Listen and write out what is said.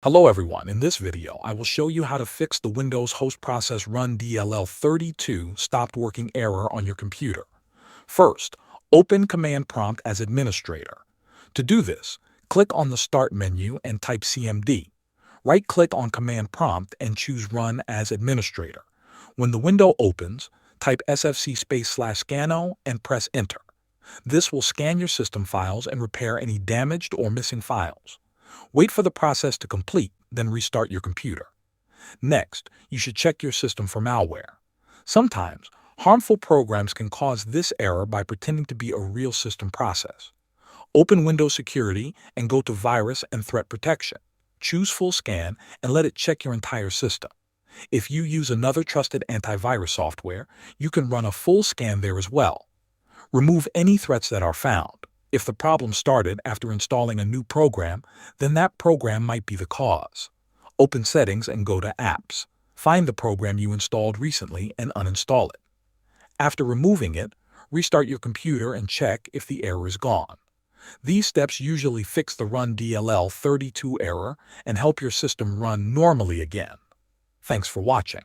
Hello everyone, in this video I will show you how to fix the Windows host process Rundll32 stopped working error on your computer. First, open Command Prompt as administrator. To do this, click on the Start menu and type CMD. Right-click on Command Prompt and choose Run as administrator. When the window opens, type SFC /scanO and press Enter. This will scan your system files and repair any damaged or missing files. Wait for the process to complete, then restart your computer. Next, you should check your system for malware. Sometimes, harmful programs can cause this error by pretending to be a real system process. Open Windows Security and go to Virus and Threat Protection. Choose Full Scan and let it check your entire system. If you use another trusted antivirus software, you can run a full scan there as well. Remove any threats that are found. If the problem started after installing a new program, then that program might be the cause. Open Settings and go to Apps. Find the program you installed recently and uninstall it. After removing it, restart your computer and check if the error is gone. These steps usually fix the Rundll32 error and help your system run normally again. Thanks for watching.